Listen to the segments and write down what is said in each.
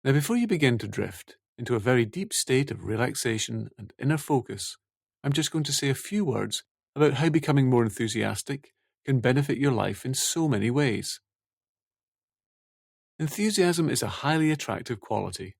Now, before you begin to drift into a very deep state of relaxation and inner focus, I'm just going to say a few words about how becoming more enthusiastic can benefit your life in so many ways. Enthusiasm is a highly attractive quality,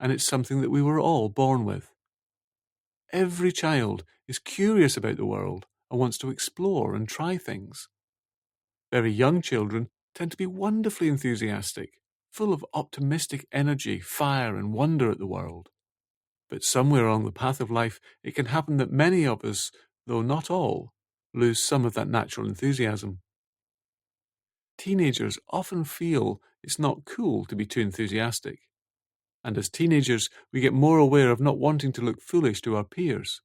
and it's something that we were all born with. Every child is curious about the world and wants to explore and try things. Very young children tend to be wonderfully enthusiastic, full of optimistic energy, fire, and wonder at the world. But somewhere along the path of life, it can happen that many of us, though not all, lose some of that natural enthusiasm. Teenagers often feel it's not cool to be too enthusiastic. And as teenagers, we get more aware of not wanting to look foolish to our peers.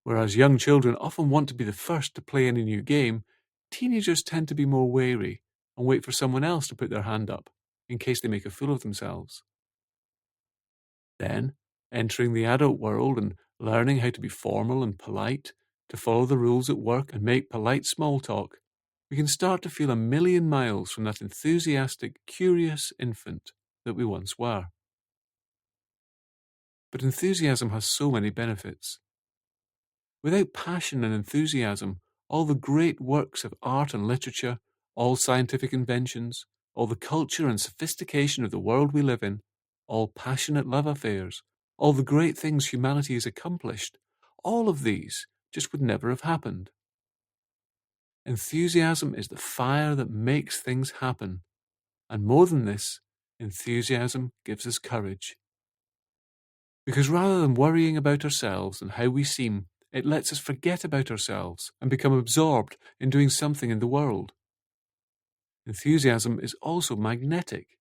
Whereas young children often want to be the first to play any new game, teenagers tend to be more wary and wait for someone else to put their hand up in case they make a fool of themselves. Then, entering the adult world and learning how to be formal and polite, to follow the rules at work and make polite small talk, we can start to feel a million miles from that enthusiastic, curious infant that we once were. But enthusiasm has so many benefits. Without passion and enthusiasm, all the great works of art and literature, all scientific inventions, all the culture and sophistication of the world we live in, all passionate love affairs, all the great things humanity has accomplished, all of these just would never have happened. Enthusiasm is the fire that makes things happen. And more than this, enthusiasm gives us courage. Because rather than worrying about ourselves and how we seem, it lets us forget about ourselves and become absorbed in doing something in the world. Enthusiasm is also magnetic.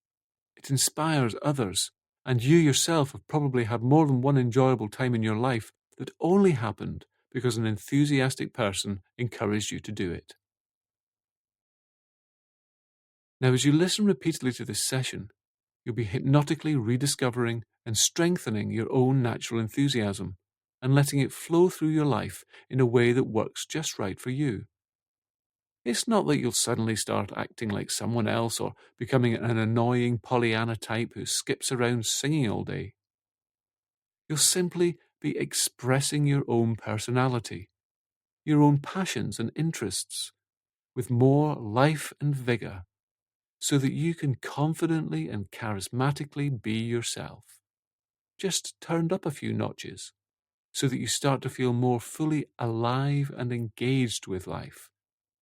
It inspires others, and you yourself have probably had more than one enjoyable time in your life that only happened because an enthusiastic person encouraged you to do it. Now, as you listen repeatedly to this session, you'll be hypnotically rediscovering and strengthening your own natural enthusiasm and letting it flow through your life in a way that works just right for you. It's not that you'll suddenly start acting like someone else or becoming an annoying Pollyanna type who skips around singing all day. You'll simply be expressing your own personality, your own passions and interests, with more life and vigor, so that you can confidently and charismatically be yourself. Just turned up a few notches, so that you start to feel more fully alive and engaged with life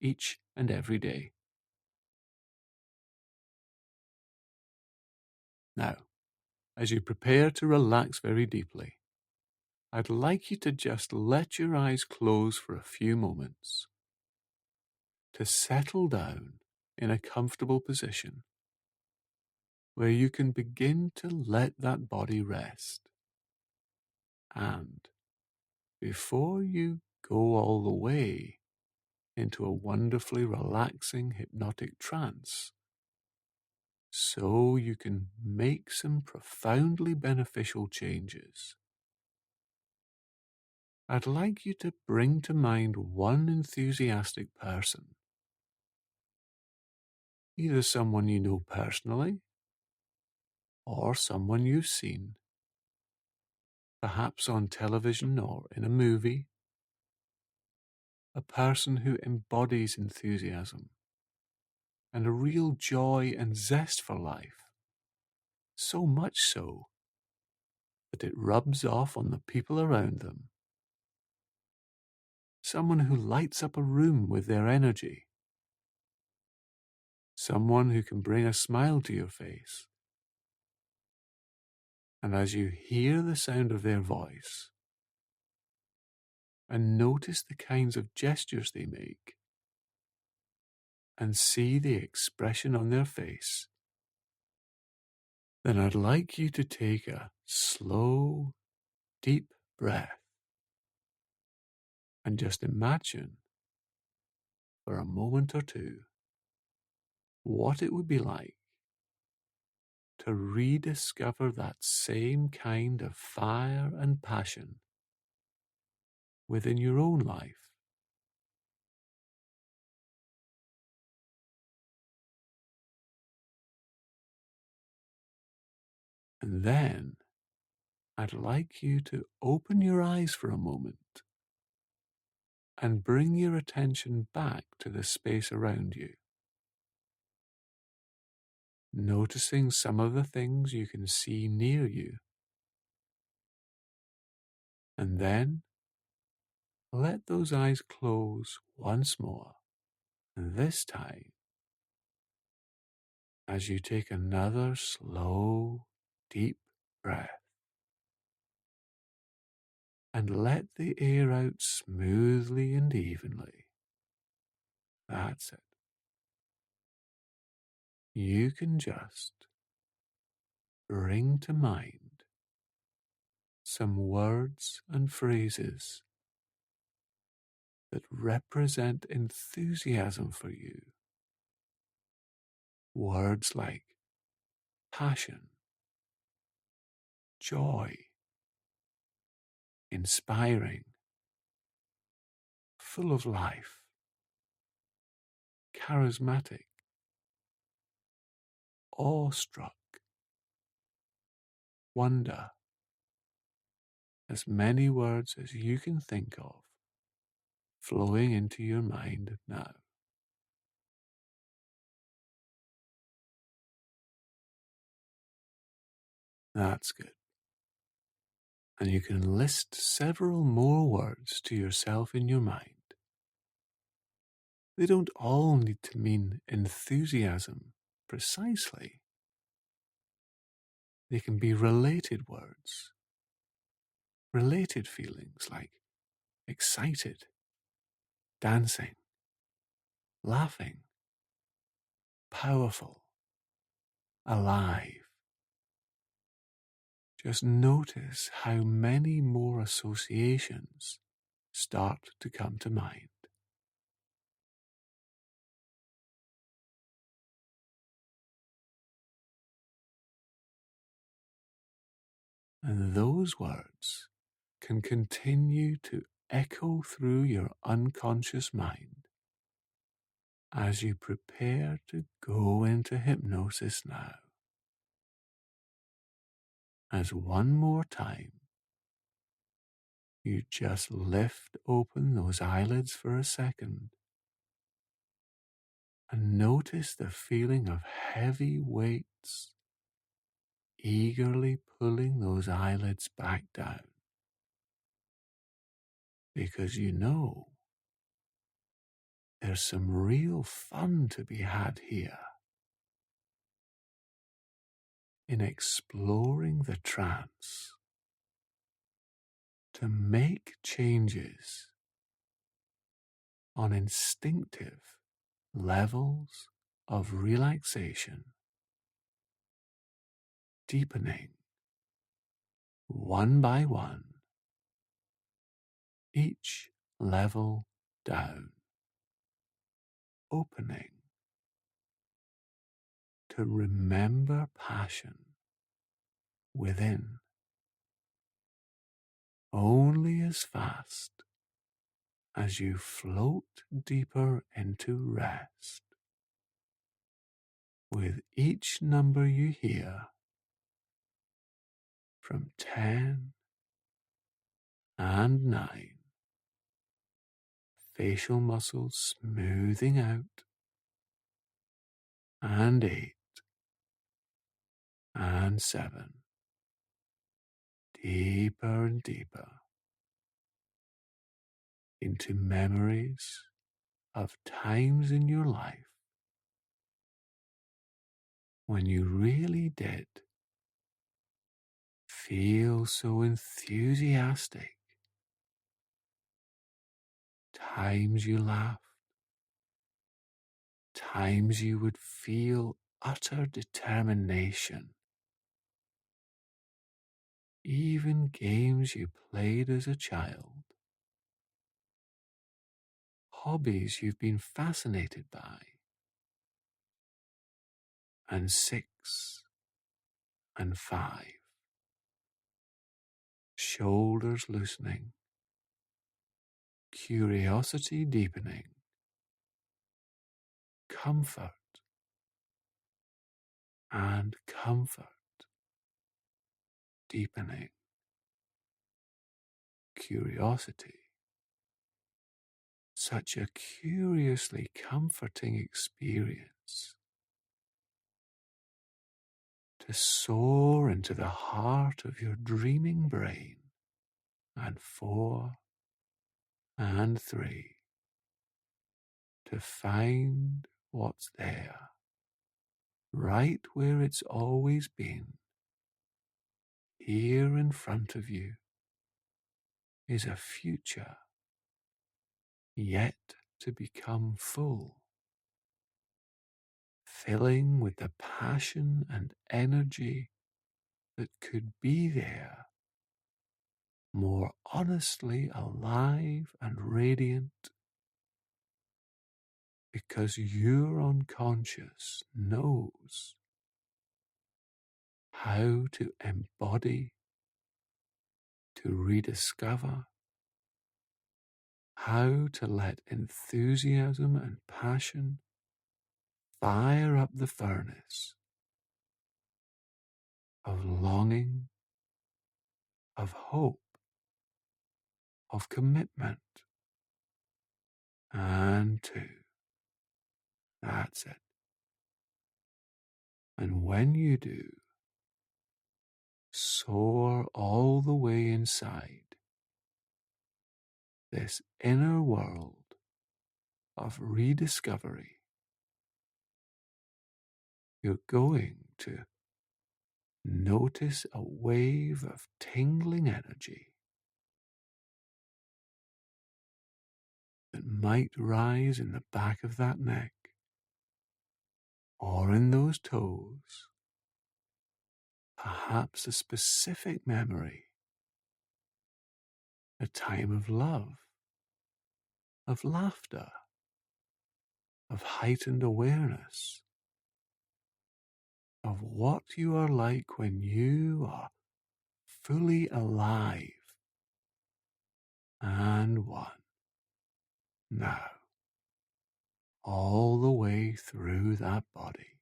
each and every day. Now, as you prepare to relax very deeply, I'd like you to just let your eyes close for a few moments, to settle down in a comfortable position where you can begin to let that body rest. And before you go all the way into a wonderfully relaxing hypnotic trance, so you can make some profoundly beneficial changes, I'd like you to bring to mind one enthusiastic person, either someone you know personally or someone you've seen, perhaps on television or in a movie, a person who embodies enthusiasm and a real joy and zest for life, so much so that it rubs off on the people around them. Someone who lights up a room with their energy. Someone who can bring a smile to your face. And as you hear the sound of their voice and notice the kinds of gestures they make and see the expression on their face, then I'd like you to take a slow, deep breath and just imagine for a moment or two what it would be like to rediscover that same kind of fire and passion within your own life. And then I'd like you to open your eyes for a moment and bring your attention back to the space around you, noticing some of the things you can see near you. And then let those eyes close once more. And this time, as you take another slow, deep breath and let the air out smoothly and evenly. That's it. You can just bring to mind some words and phrases that represent enthusiasm for you. Words like passion, joy, inspiring, full of life, charismatic, awestruck, wonder, as many words as you can think of flowing into your mind now. That's good. And you can list several more words to yourself in your mind. They don't all need to mean enthusiasm precisely. They can be related words, related feelings like excited, dancing, laughing, powerful, alive. Just notice how many more associations start to come to mind. And those words can continue to echo through your unconscious mind as you prepare to go into hypnosis now. As one more time, you just lift open those eyelids for a second and notice the feeling of heavy weights eagerly pulling those eyelids back down. Because you know there's some real fun to be had here in exploring the trance to make changes on instinctive levels of relaxation, deepening one by one, each level down, opening to remember passion within only as fast as you float deeper into rest. With each number you hear, from 10 and 9, facial muscles smoothing out, and 8 and 7, deeper and deeper into memories of times in your life when you really did feel so enthusiastic, times you laughed, times you would feel utter determination, even games you played as a child, hobbies you've been fascinated by, and 6 and 5, shoulders loosening, curiosity deepening, comfort and comfort deepening curiosity, such a curiously comforting experience to soar into the heart of your dreaming brain, and 4 and 3 to find what's there, right where it's always been. Here in front of you is a future yet to become full, filling with the passion and energy that could be there, more honestly alive and radiant, because your unconscious knows how to embody, to rediscover, how to let enthusiasm and passion fire up the furnace of longing, of hope, of commitment. And 2. That's it. And when you do, soar all the way inside this inner world of rediscovery. You're going to notice a wave of tingling energy that might rise in the back of that neck or in those toes, perhaps a specific memory, a time of love, of laughter, of heightened awareness, of what you are like when you are fully alive and one. Now, all the way through that body,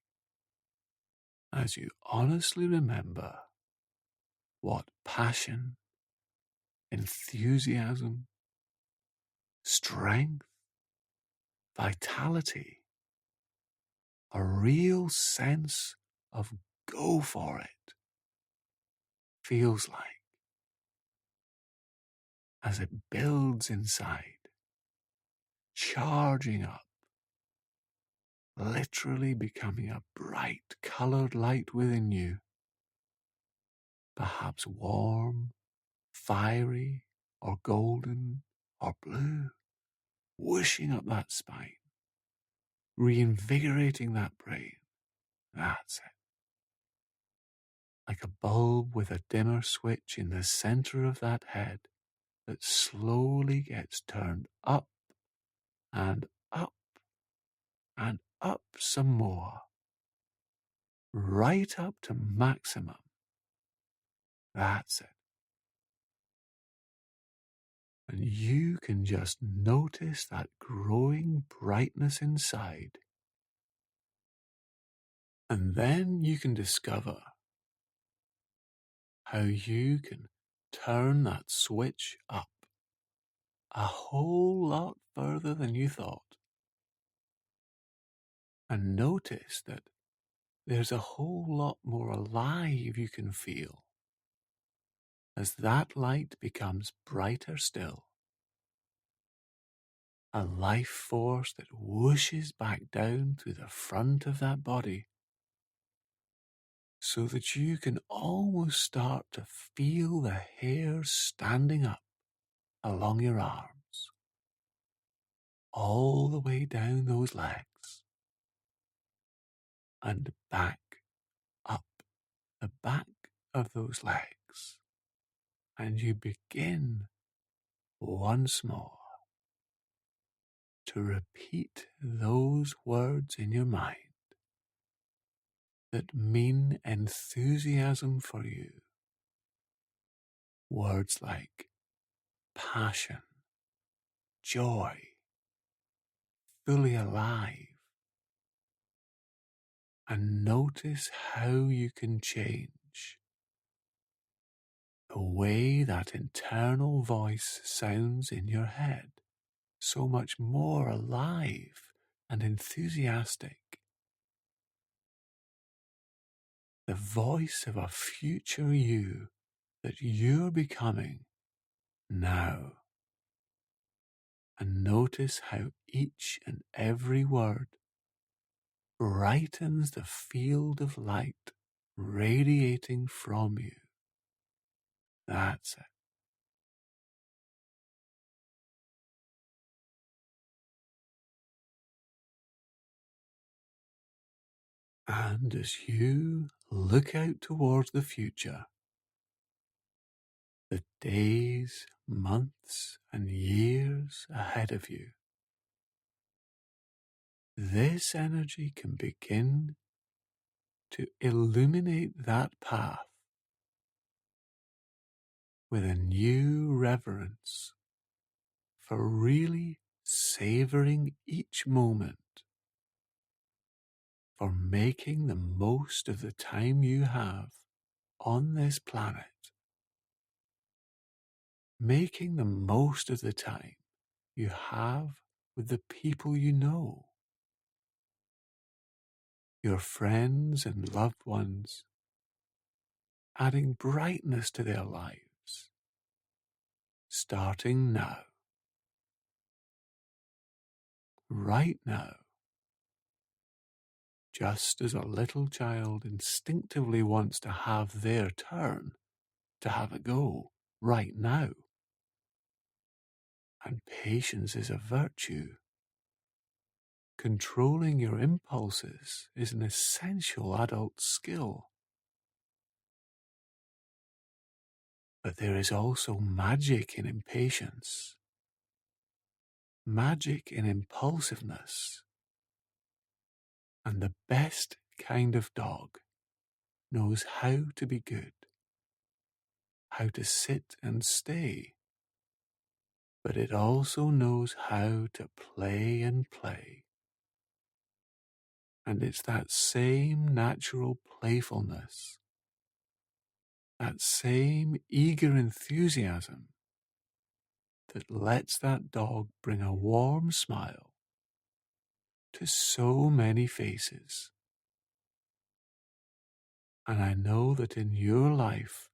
as you honestly remember what passion, enthusiasm, strength, vitality, a real sense of go for it feels like as it builds inside, charging up, literally becoming a bright colored light within you, perhaps warm, fiery, or golden, or blue, whooshing up that spine, reinvigorating that brain. That's it. Like a bulb with a dimmer switch in the center of that head that slowly gets turned up and up and up some more, right up to maximum. That's it. And you can just notice that growing brightness inside. And then you can discover how you can turn that switch up a whole lot further than you thought. And notice that there's a whole lot more alive you can feel as that light becomes brighter still. A life force that whooshes back down through the front of that body, so that you can almost start to feel the hairs standing up along your arms, all the way down those legs, and back up the back of those legs. And you begin once more to repeat those words in your mind that mean enthusiasm for you. Words like passion, joy, fully alive. And notice how you can change the way that internal voice sounds in your head, so much more alive and enthusiastic. The voice of a future you that you're becoming now. And notice how each and every word brightens the field of light radiating from you. That's it. And as you look out towards the future, the days, months, and years ahead of you, this energy can begin to illuminate that path with a new reverence for really savoring each moment, for making the most of the time you have on this planet, making the most of the time you have with the people you know, your friends and loved ones, adding brightness to their lives, starting now, right now. Just as a little child instinctively wants to have their turn, to have a go right now. And patience is a virtue. Controlling your impulses is an essential adult skill. But there is also magic in impatience, magic in impulsiveness. And the best kind of dog knows how to be good, how to sit and stay, but it also knows how to play and play. And it's that same natural playfulness, that same eager enthusiasm that lets that dog bring a warm smile to so many faces. And I know that in your life,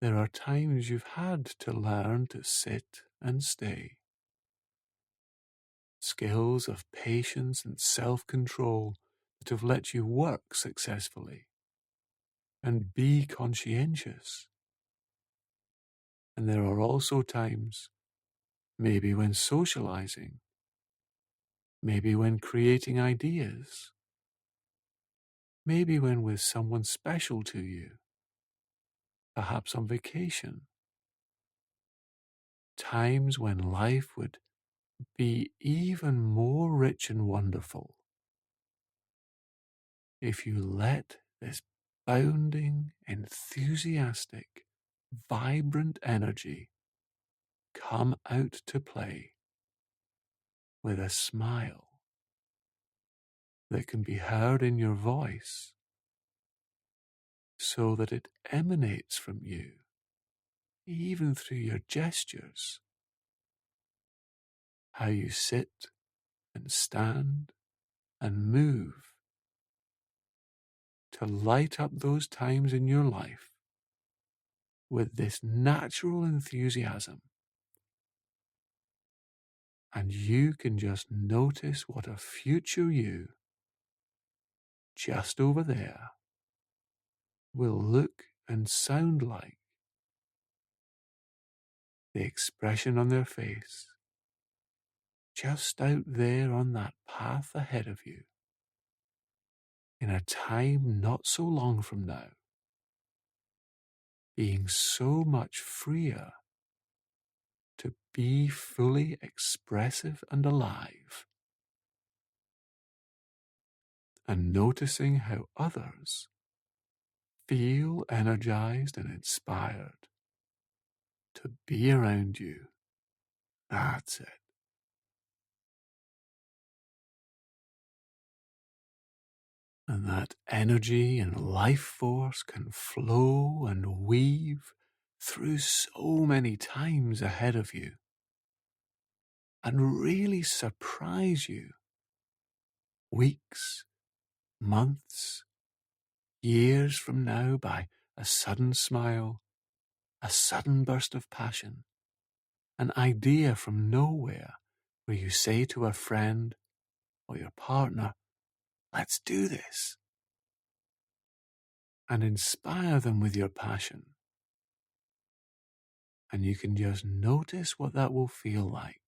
there are times you've had to learn to sit and stay. Skills of patience and self-control that have let you work successfully and be conscientious. And there are also times, maybe when socializing, maybe when creating ideas, maybe when with someone special to you, perhaps on vacation. Times when life would be even more rich and wonderful if you let this bounding, enthusiastic, vibrant energy come out to play with a smile that can be heard in your voice so that it emanates from you, even through your gestures, how you sit and stand and move to light up those times in your life with this natural enthusiasm. And you can just notice what a future you, just over there, will look and sound like. The expression on their face, just out there on that path ahead of you, in a time not so long from now, being so much freer to be fully expressive and alive, and noticing how others feel energized and inspired to be around you. That's it. And that energy and life force can flow and weave through so many times ahead of you and really surprise you weeks, months, years from now by a sudden smile, a sudden burst of passion, an idea from nowhere where you say to a friend or your partner, let's do this, and inspire them with your passion. And you can just notice what that will feel like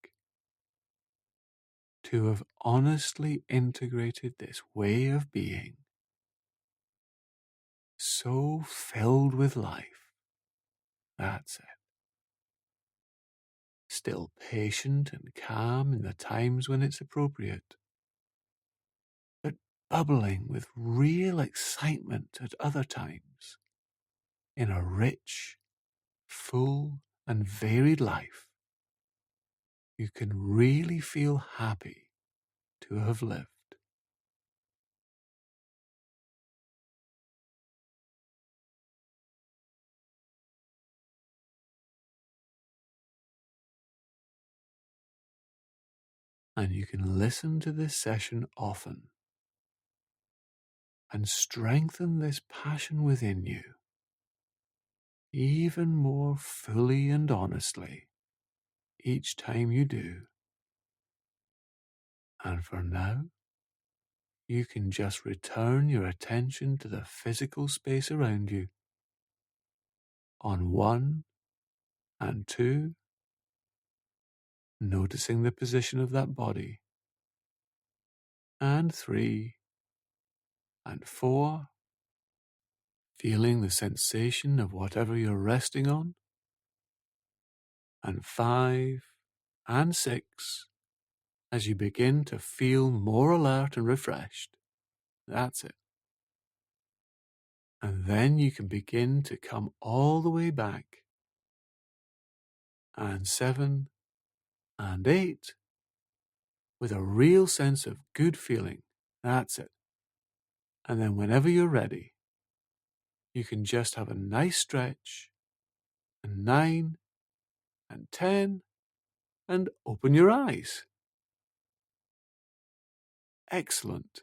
to have honestly integrated this way of being, so filled with life. That's it. Still patient and calm in the times when it's appropriate, but bubbling with real excitement at other times, in a rich, full, and varied life you can really feel happy to have lived. And you can listen to this session often and strengthen this passion within you even more fully and honestly each time you do. And for now, you can just return your attention to the physical space around you on 1 and 2, noticing the position of that body, and 3 and 4, feeling the sensation of whatever you're resting on, and 5 and 6, as you begin to feel more alert and refreshed. That's it. And then you can begin to come all the way back, and 7 and 8, with a real sense of good feeling. That's it. And then whenever you're ready, you can just have a nice stretch, and 9 and 10, and open your eyes. Excellent.